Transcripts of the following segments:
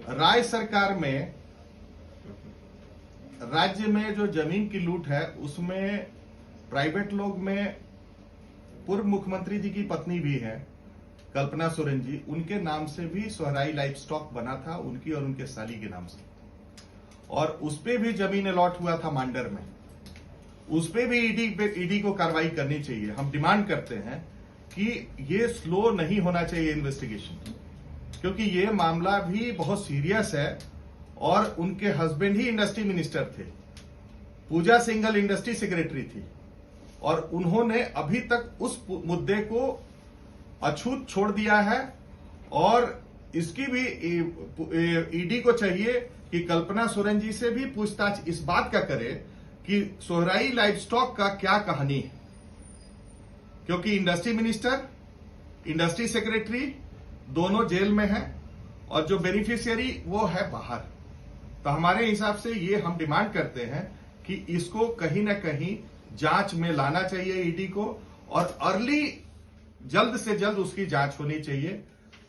राय सरकार में राज्य में जो जमीन की लूट है उसमें प्राइवेट लोग में पूर्व मुख्यमंत्री जी की पत्नी भी है, कल्पना सोरेन जी, उनके नाम से भी सोहराई लाइफ स्टॉक बना था, उनकी और उनके साली के नाम से, और उस पे भी जमीन अलॉट हुआ था मांडर में। उस पे भी ईडी को कार्रवाई करनी चाहिए। हम डिमांड करते हैं कि ये स्लो नहीं होना चाहिए इन्वेस्टिगेशन, क्योंकि ये मामला भी बहुत सीरियस है और उनके हस्बैंड ही इंडस्ट्री मिनिस्टर थे, पूजा सिंघल इंडस्ट्री सेक्रेटरी थी, और उन्होंने अभी तक उस मुद्दे को अछूत छोड़ दिया है। और इसकी भी ईडी को चाहिए कि कल्पना सोरेन जी से भी पूछताछ इस बात का करे कि सोहराई लाइफ स्टॉक का क्या कहानी है, क्योंकि इंडस्ट्री मिनिस्टर, इंडस्ट्री सेक्रेटरी दोनों जेल में है और जो बेनिफिशियरी वो है बाहर। तो हमारे हिसाब से ये हम डिमांड करते हैं कि इसको कहीं ना कहीं जांच में लाना चाहिए ईडी को, और अर्ली जल्द से जल्द उसकी जांच होनी चाहिए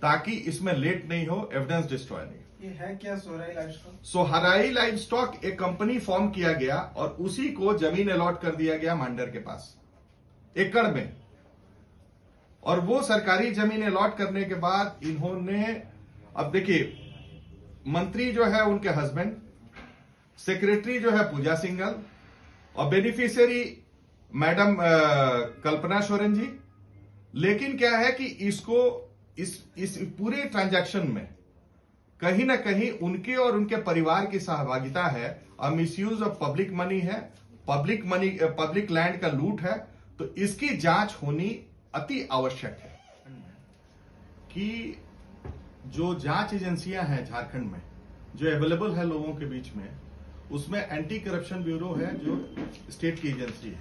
ताकि इसमें लेट नहीं हो, एविडेंस डिस्ट्रॉय नहीं। ये है क्या Sohrai life stock? Sohrai life stock एक कंपनी फॉर्म किया गया और उसी को जमीन अलॉट कर दिया गया मांडर के पास एकड़ में, और वो सरकारी जमीन अलॉट करने के बाद इन्होंने, अब देखिए, मंत्री जो है उनके हस्बैंड, सेक्रेटरी जो है पूजा सिंघल, और बेनिफिशियरी मैडम कल्पना सोरेन जी। लेकिन क्या है कि इसको इस पूरे ट्रांजैक्शन में कहीं ना कहीं उनके और उनके परिवार की सहभागिता है, और मिसयूज ऑफ पब्लिक मनी है, पब्लिक लैंड का लूट है। तो इसकी जांच होनी अति आवश्यक है कि जो जांच एजेंसियां हैं झारखंड में जो अवेलेबल है लोगों के बीच में, उसमें एंटी करप्शन ब्यूरो है जो स्टेट की एजेंसी है,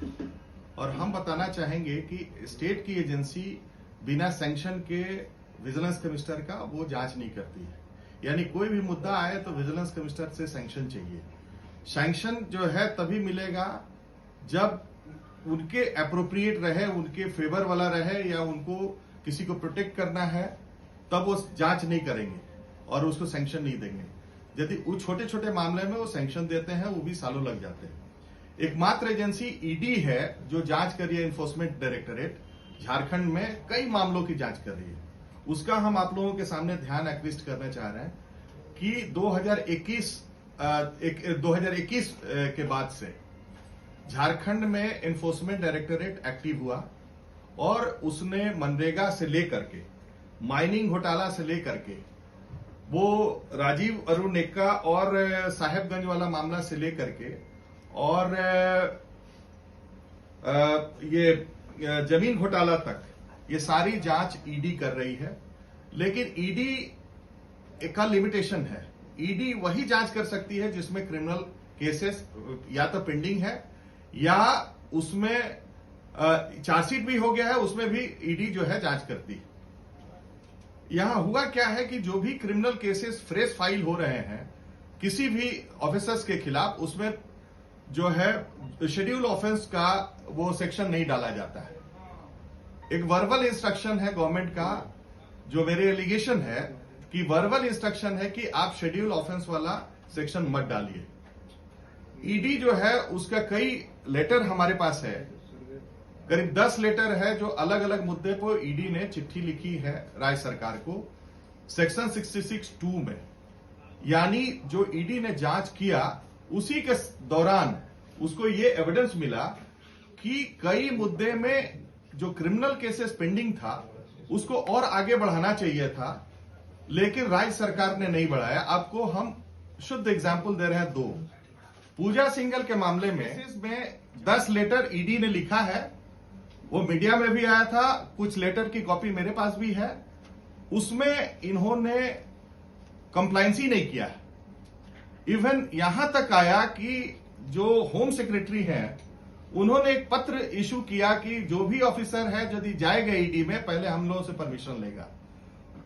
और हम बताना चाहेंगे कि स्टेट की एजेंसी बिना सैंक्शन के विजिलेंस कमिश्नर का वो जांच नहीं करती है। यानी कोई भी मुद्दा आए तो विजिलेंस कमिश्नर से सैंक्शन चाहिए। सैंक्शन जो है तभी मिलेगा जब उनके एप्रोप्रिएट रहे, उनके फेवर वाला रहे, या उनको किसी को प्रोटेक्ट करना है, तब वो जांच नहीं करेंगे और उसको सैंक्शन नहीं देंगे। यदि वो छोटे छोटे मामले में वो सैंक्शन देते हैं, वो भी सालों लग जाते हैं। एकमात्र एजेंसी ईडी है जो जांच कर रही है, एनफोर्समेंट डायरेक्टरेट झारखंड में कई मामलों की जांच कर रही है। उसका हम आप लोगों के सामने ध्यान आकृष्ट करना चाह रहे हैं कि 2021 के बाद से झारखंड में एनफोर्समेंट डायरेक्टरेट एक्टिव हुआ, और उसने मनरेगा से लेकर के, माइनिंग घोटाला से लेकर के, वो राजीव अरुण एक्का और साहेबगंज वाला मामला से लेकर के, और ये जमीन घोटाला तक, ये सारी जांच ईडी कर रही है। लेकिन ईडी का लिमिटेशन है। ईडी वही जांच कर सकती है जिसमें क्रिमिनल केसेस या तो पेंडिंग है, या उसमें चार्जशीट भी हो गया है, उसमें भी ईडी जो है जांच करती है। यहां हुआ क्या है कि जो भी क्रिमिनल केसेस फ्रेश फाइल हो रहे हैं किसी भी ऑफिसर्स के खिलाफ, उसमें जो है शेड्यूल ऑफेंस का वो सेक्शन नहीं डाला जाता है। एक वर्बल इंस्ट्रक्शन है गवर्नमेंट का, जो मेरे एलिगेशन है कि वर्बल इंस्ट्रक्शन है कि आप शेड्यूल ऑफेंस वाला सेक्शन मत डालिए। ईडी जो है उसका कई लेटर हमारे पास है, करीब 10 लेटर है जो अलग अलग मुद्दे पर ईडी ने चिट्ठी लिखी है राज्य सरकार को सेक्शन 66(2) में। यानी जो ईडी ने जांच किया उसी के दौरान उसको ये एविडेंस मिला कि कई मुद्दे में जो क्रिमिनल केसेस पेंडिंग था उसको और आगे बढ़ाना चाहिए था, लेकिन राज्य सरकार ने नहीं बढ़ाया। आपको हम शुद्ध एग्जाम्पल दे रहे हैं। 2 पूजा सिंघल के मामले में 10 लेटर ईडी ने लिखा है, वो मीडिया में भी आया था, कुछ लेटर की कॉपी मेरे पास भी है। उसमें इन्होंने कंप्लायंस ही नहीं किया। इवन यहां तक आया कि जो होम सेक्रेटरी हैं उन्होंने एक पत्र इशू किया कि जो भी ऑफिसर है यदि जाएगा ईडी में, पहले हम लोगों से परमिशन लेगा।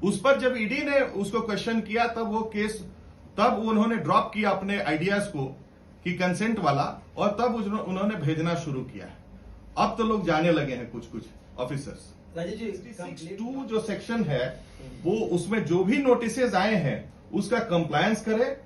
उस पर जब ईडी ने उसको क्वेश्चन किया तब वो केस, तब उन्होंने ड्रॉप किया अपने आइडियाज को कि कंसेंट वाला, और तब उन्होंने भेजना शुरू किया। अब तो लोग जाने लगे हैं कुछ ऑफिसर्स। 66(2) जो सेक्शन है वो, उसमें जो भी नोटिसेज आए हैं उसका कंप्लायंस करे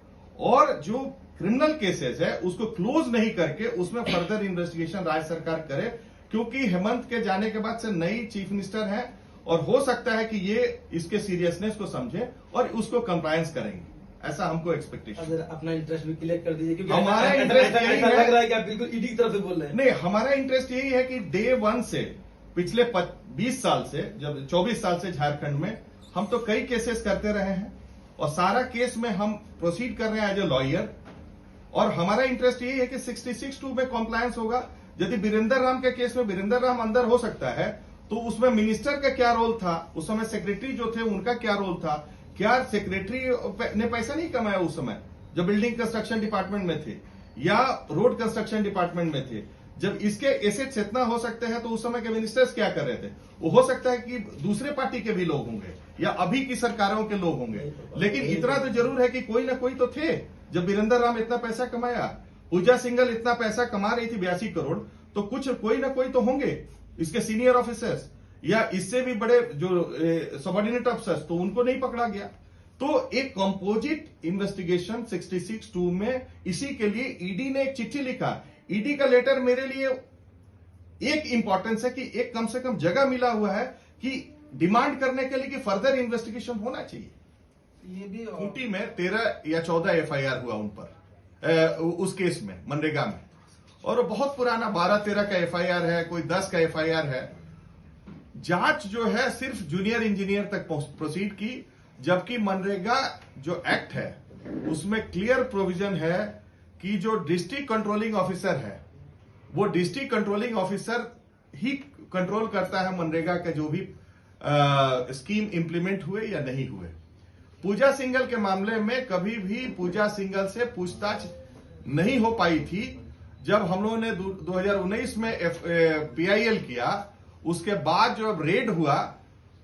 और जो क्रिमिनल केसेस है उसको क्लोज नहीं करके उसमें फर्दर इन्वेस्टिगेशन राज्य सरकार करे, क्योंकि हेमंत के जाने के बाद से नई चीफ मिनिस्टर है और हो सकता है कि ये इसके सीरियसनेस को समझे और उसको कंप्लायंस करेंगे, ऐसा हमको एक्सपेक्टेशन। अगर अपना इंटरेस्ट भी क्लियर कर दीजिए, क्योंकि हमारा इंटरेस्ट यही ऐसा है, लग रहा है कि आप बिल्कुल ईडी की तरफ से बोल रहे हैं। नहीं, हमारा इंटरेस्ट यही है कि डे वन से पिछले 20 साल से, जब 24 साल से झारखंड में हम तो कई केसेस करते रहे हैं और सारा केस में हम प्रोसीड कर रहे हैं एज ए लॉयर, और हमारा इंटरेस्ट यही है कि 66(2) में कॉम्प्लायंस होगा। यदि वीरेंद्र राम के केस में वीरेंद्र राम अंदर हो सकता है तो उसमें मिनिस्टर का क्या रोल था, उस समय सेक्रेटरी जो थे उनका क्या रोल था, क्या सेक्रेटरी ने पैसा नहीं कमाया उस समय जब बिल्डिंग कंस्ट्रक्शन डिपार्टमेंट में थे या रोड कंस्ट्रक्शन डिपार्टमेंट में थे, जब इसके एसेट्स इतना हो सकते हैं तो उस समय के मिनिस्टर्स क्या कर रहे थे। वो हो सकता है कि दूसरे पार्टी के भी लोग होंगे या अभी की सरकारों के लोग होंगे, लेकिन इतना तो जरूर है कि कोई ना कोई तो थे। जब वीरेंद्र राम इतना पैसा कमाया, पूजा सिंघल इतना पैसा कमा रही थी 82 करोड़, तो कुछ कोई ना कोई तो होंगे इसके सीनियर ऑफिसर्स या इससे भी बड़े जो सबऑर्डिनेट अफसर्स, तो उनको नहीं पकड़ा गया। तो एक कंपोजिट इन्वेस्टिगेशन 66(2) में इसी के लिए ईडी ने एक चिट्ठी लिखा। ईडी का लेटर मेरे लिए एक इंपॉर्टेंस है कि एक कम से कम जगह मिला हुआ है कि डिमांड करने के लिए कि फर्दर इन्वेस्टिगेशन होना चाहिए। ये भी खूंटी में 13 या 14 एफआईआर हुआ उन पर उस केस में, मनरेगा में, और बहुत पुराना 12-13 का एफआईआर है, कोई 10 का एफआईआर है। जांच जो है सिर्फ जूनियर इंजीनियर तक प्रोसीड की, जबकि मनरेगा जो एक्ट है उसमें क्लियर प्रोविजन है कि जो डिस्ट्रिक्ट कंट्रोलिंग ऑफिसर है वो डिस्ट्रिक्ट कंट्रोलिंग ऑफिसर ही कंट्रोल करता है मनरेगा का जो भी स्कीम इंप्लीमेंट हुए या नहीं हुए। पूजा सिंघल के मामले में कभी भी पूजा सिंघल से पूछताछ नहीं हो पाई थी। जब हम लोगों ने 2019 में पीआईएल किया, उसके बाद जब रेड हुआ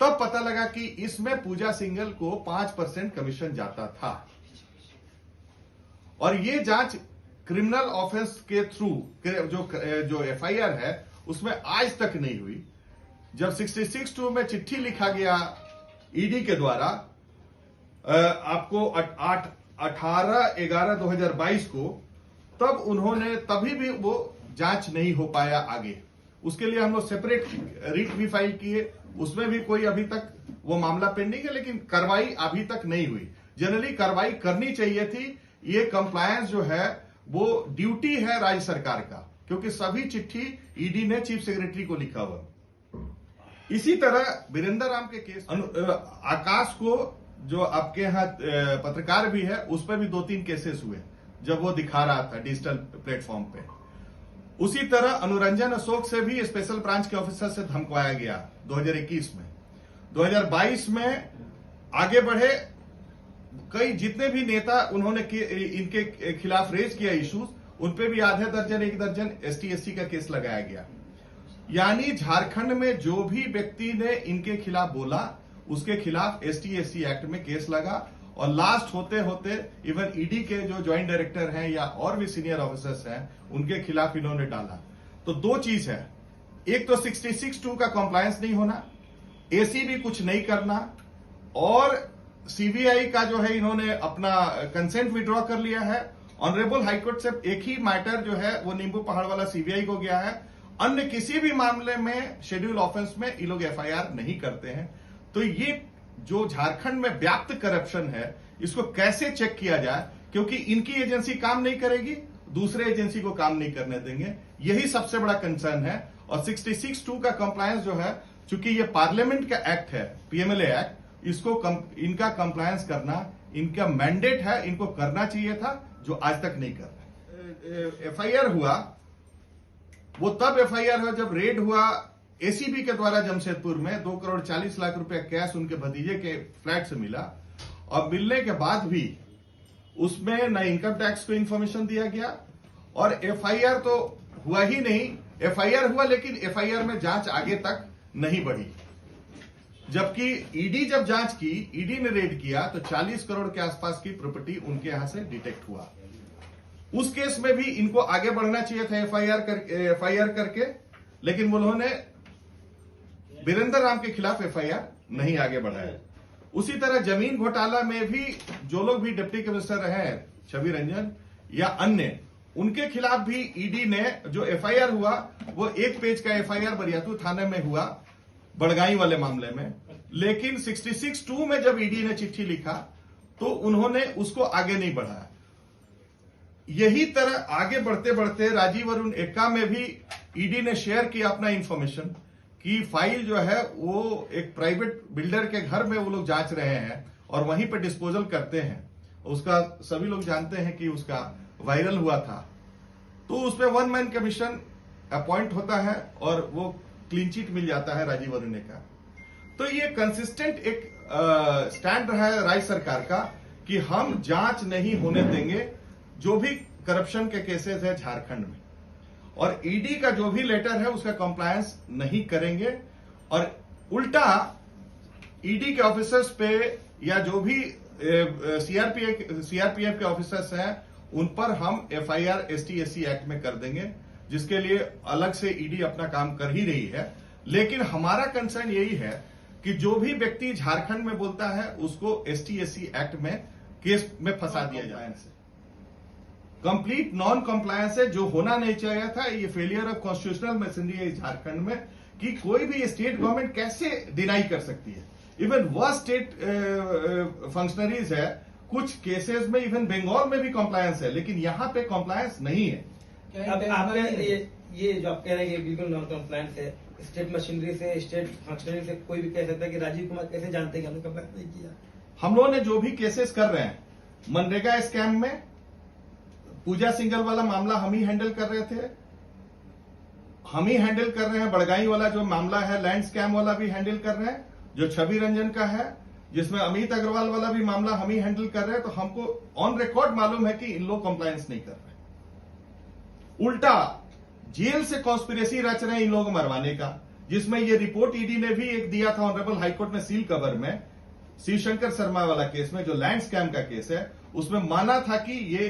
तब पता लगा कि इसमें पूजा सिंघल को 5% कमीशन जाता था। और ये जांच क्रिमिनल ऑफेंस के थ्रू जो एफआईआर है उसमें आज तक नहीं हुई। जब 66(2) में चिट्ठी लिखा गया ईडी के द्वारा आपको 18/11/2022 को, तब उन्होंने तभी भी वो जांच नहीं हो पाया आगे। उसके लिए हम लोग सेपरेट रिट भी फाइल किए, उसमें भी कोई अभी तक वो मामला पेंडिंग है, लेकिन कार्रवाई अभी तक नहीं हुई। जनरली कार्रवाई करनी चाहिए थी। ये कंप्लायंस जो है वो ड्यूटी है राज्य सरकार का, क्योंकि सभी चिट्ठी ईडी ने चीफ सेक्रेटरी को लिखा हुआ। इसी तरह वीरेंद्र राम के केस आकाश को, जो आपके यहाँ पत्रकार भी है, उस पर भी 2-3 केसेस हुए जब वो दिखा रहा था डिजिटल प्लेटफॉर्म पे। उसी तरह अनुरंजन अशोक से भी स्पेशल ब्रांच के ऑफिसर से धमकवाया गया 2021 में। 2022 में आगे बढ़े, कई जितने भी नेता उन्होंने इनके खिलाफ रेज किया इश्यूज, उनपे भी आधे दर्जन 1 दर्जन ST/SC का केस लगाया गया। यानी झारखंड में जो भी व्यक्ति ने इनके खिलाफ बोला उसके खिलाफ ST/SC एक्ट में केस लगा, और लास्ट होते होते इवन ईडी के जो ज्वाइंट डायरेक्टर हैं या और भी सीनियर ऑफिसर्स हैं उनके खिलाफ इन्होंने डाला। तो 2 चीज है, एक तो 66(2) का कॉम्प्लायंस नहीं होना, ACB कुछ नहीं करना, और सीबीआई का जो है इन्होंने अपना कंसेंट विड्रॉ कर लिया है। ऑनरेबल हाईकोर्ट से एक ही मैटर जो है वो नींबू पहाड़ वाला सीबीआई को गया है। अन्य किसी भी मामले में शेड्यूल ऑफेंस में ये लोग एफआईआर नहीं करते हैं। तो ये जो झारखंड में व्याप्त करप्शन है, इसको कैसे चेक किया जाए, क्योंकि इनकी एजेंसी काम नहीं करेगी, दूसरे एजेंसी को काम नहीं करने देंगे, यही सबसे बड़ा कंसर्न है। और 66(2) का कंप्लायंस जो है, चूंकि ये पार्लियामेंट का एक्ट है, PMLA एक्ट, इसको इनका कंप्लायंस करना इनका मैंडेट है, इनको करना चाहिए था, जो आज तक नहीं कर रहे। एफआईआर हुआ वो तब एफआईआर हुआ जब रेड हुआ ACB के द्वारा जमशेदपुर में 2 करोड़ 40 लाख रुपया कैश उनके भतीजे के फ्लैट से मिला, और मिलने के बाद भी उसमें न इनकम टैक्स को इन्फॉर्मेशन दिया गया, और एफआईआर तो हुआ ही नहीं। एफआईआर हुआ लेकिन एफआईआर में जांच आगे तक नहीं बढ़ी, जबकि ईडी जब जांच की, ईडी ने रेड किया तो 40 करोड़ के आसपास की प्रॉपर्टी उनके यहां से डिटेक्ट हुआ। उस केस में भी इनको आगे बढ़ना चाहिए था एफआईआर करके, लेकिन उन्होंने वीरेंद्र राम के खिलाफ एफआईआर नहीं आगे बढ़ाया। उसी तरह जमीन घोटाला में भी जो लोग भी डिप्टी कमिश्नर रहे हैं, छवि रंजन या अन्य, उनके खिलाफ भी ईडी ने जो एफआईआर हुआ वो 1 पेज का एफआईआर बरियातू थाने में हुआ बड़गाई वाले मामले में। लेकिन 66(2) में जब ईडी ने चिट्ठी लिखा तो उन्होंने उसको आगे नहीं बढ़ाया। यही तरह आगे बढ़ते बढ़ते राजीव अरुण एक्का में भी ईडी ने शेयर किया अपना इंफॉर्मेशन कि फाइल जो है वो एक प्राइवेट बिल्डर के घर में वो लोग जांच रहे हैं और वहीं पे डिस्पोजल करते हैं। उसका सभी लोग जानते हैं कि उसका वायरल हुआ था। तो उसमें 1 मैन कमीशन अपॉइंट होता है और वो क्लीन चिट मिल जाता है राजीव अरुण का। तो ये कंसिस्टेंट एक स्टैंड रहा है राज्य सरकार का कि हम जांच नहीं होने देंगे जो भी करप्शन के केसेस है झारखंड में, और ईडी का जो भी लेटर है उसका कंप्लायंस नहीं करेंगे। और उल्टा ईडी के ऑफिसर्स पे या जो भी सीआरपीएफ के ऑफिसर्स हैं उन पर हम एफआईआर एसटी/एससी एक्ट में कर देंगे, जिसके लिए अलग से ईडी अपना काम कर ही रही है। लेकिन हमारा कंसर्न यही है कि जो भी व्यक्ति झारखंड में बोलता है उसको एसटी/एससी एक्ट में केस में फंसा दिया जाए। कंप्लीट नॉन कंप्लायंस है, जो होना नहीं चाहिए था। ये फेलियर ऑफ कॉन्स्टिट्यूशनल मशीनरी है झारखंड में कि कोई भी स्टेट गवर्नमेंट कैसे डिनाई कर सकती है। इवन वह स्टेट फंक्शनरीज है, कुछ केसेस में इवन बंगाल में भी कंप्लायंस है, लेकिन यहां पे कंप्लायंस नहीं है। अब आपने ये जो आप कह रहे हैं कि बिल्कुल नॉन कंप्लायंस है, स्टेट मशीनरी से, स्टेट फंक्शनरी से कोई भी कह सकता है कि राजीव कुमार कैसे जानते हैं कि हमने कंप्लायंस नहीं किया। हम लोगों ने जो भी केसेस कर रहे हैं, मनरेगा स्कैम में पूजा सिंगल वाला मामला हम ही हैंडल कर रहे थे, हम ही हैंडल कर रहे हैं। बड़गाई वाला जो मामला है लैंड स्कैम वाला भी हैंडल कर रहे हैं, जो छवि रंजन का है जिसमें अमित अग्रवाल वाला भी मामला हम ही हैंडल कर रहे हैं। तो हमको ऑन रिकॉर्ड मालूम है कि इन लोग कंप्लायंस नहीं कर रहे। उल्टा जेल से कॉन्स्पिरेसी रच रहे हैं इन लोग मरवाने का, जिसमें ये रिपोर्ट ईडी ने भी एक दिया था ऑनरेबल हाईकोर्ट में सील कवर में, शिवशंकर शर्मा वाला केस में जो लैंड स्कैम का केस है, उसमें माना था कि ये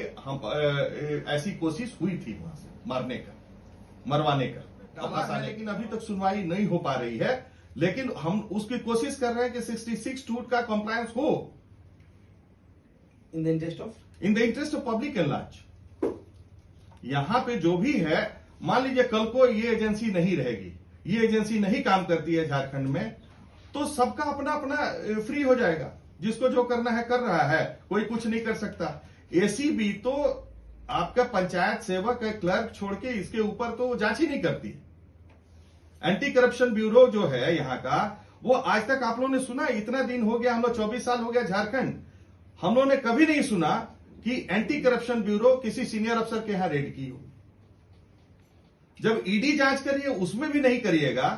ऐसी कोशिश हुई थी वहां से मारने का, मरवाने का। लेकिन अभी तक सुनवाई नहीं हो पा रही है। लेकिन हम उसकी कोशिश कर रहे हैं कि 66(2) का कंप्लायंस हो in the interest of public and large. यहां पे जो भी है, मान लीजिए कल को ये एजेंसी नहीं रहेगी, ये एजेंसी नहीं काम करती है झारखंड में, तो सबका अपना अपना फ्री हो जाएगा। जिसको जो करना है कर रहा है, कोई कुछ नहीं कर सकता। एसीबी तो आपका पंचायत सेवक है, क्लर्क छोड़ के इसके ऊपर तो जांच ही नहीं करती। एंटी करप्शन ब्यूरो जो है यहाँ का, वो आज तक आप लोगों ने सुना, इतना दिन हो गया, हम लोग 24 साल हो गया झारखंड, हम लोगों ने कभी नहीं सुना कि एंटी करप्शन ब्यूरो किसी सीनियर अफसर के यहां रेड की हो। जब ईडी जांच करिए उसमें भी नहीं करिएगा,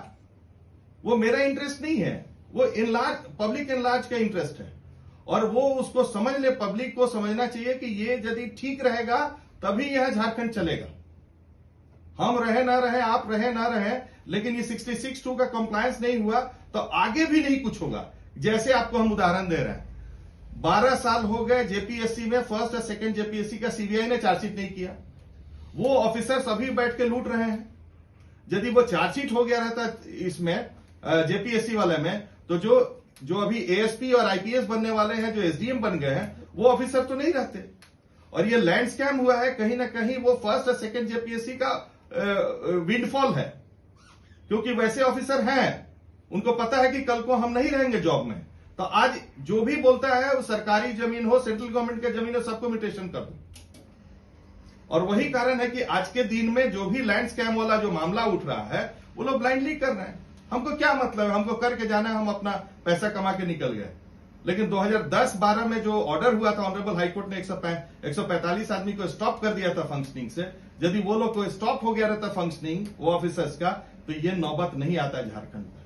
वो मेरा इंटरेस्ट नहीं है, वो पब्लिक इनलार्ज का इंटरेस्ट है। और वो उसको समझ ले, पब्लिक को समझना चाहिए कि ये यदि ठीक रहेगा तभी यह झारखंड चलेगा। हम रहे ना रहे, आप रहे ना रहे, लेकिन ये 66(2) का कंप्लायंस नहीं हुआ तो आगे भी नहीं कुछ होगा। जैसे आपको हम उदाहरण दे रहे हैं, 12 साल हो गए जेपीएससी में, फर्स्ट और सेकंड जेपीएससी का सीबीआई ने चार्जशीट नहीं किया। वो ऑफिसर्स अभी बैठ के लूट रहे हैं। यदि वो चार्जशीट हो गया रहता इसमें जेपीएससी वाले में, तो जो अभी एएसपी और आईपीएस बनने वाले हैं, जो एसडीएम बन गए हैं, वो ऑफिसर तो नहीं रहते। और ये लैंड स्कैम हुआ है, कहीं ना कहीं वो फर्स्ट और सेकंड जेपीएससी का विंडफॉल है, क्योंकि वैसे ऑफिसर हैं, उनको पता है कि कल को हम नहीं रहेंगे जॉब में। तो आज जो भी बोलता है, वो सरकारी जमीन हो, सेंट्रल गवर्नमेंट की जमीन हो, सबको म्यूटेशन कर दो। और वही कारण है कि आज के दिन में जो भी लैंड स्कैम वाला जो मामला उठ रहा है, वो लोग ब्लाइंडली कर रहे हैं। हमको क्या मतलब है, हमको करके जाना है, हम अपना पैसा कमा के निकल गए। लेकिन 2010-12 में जो ऑर्डर हुआ था ऑनरेबल हाईकोर्ट ने 145 आदमी को स्टॉप कर दिया था फंक्शनिंग से, यदि वो लोग को स्टॉप हो गया रहता फंक्शनिंग वो ऑफिसर्स का, तो ये नौबत नहीं आता है झारखंड में।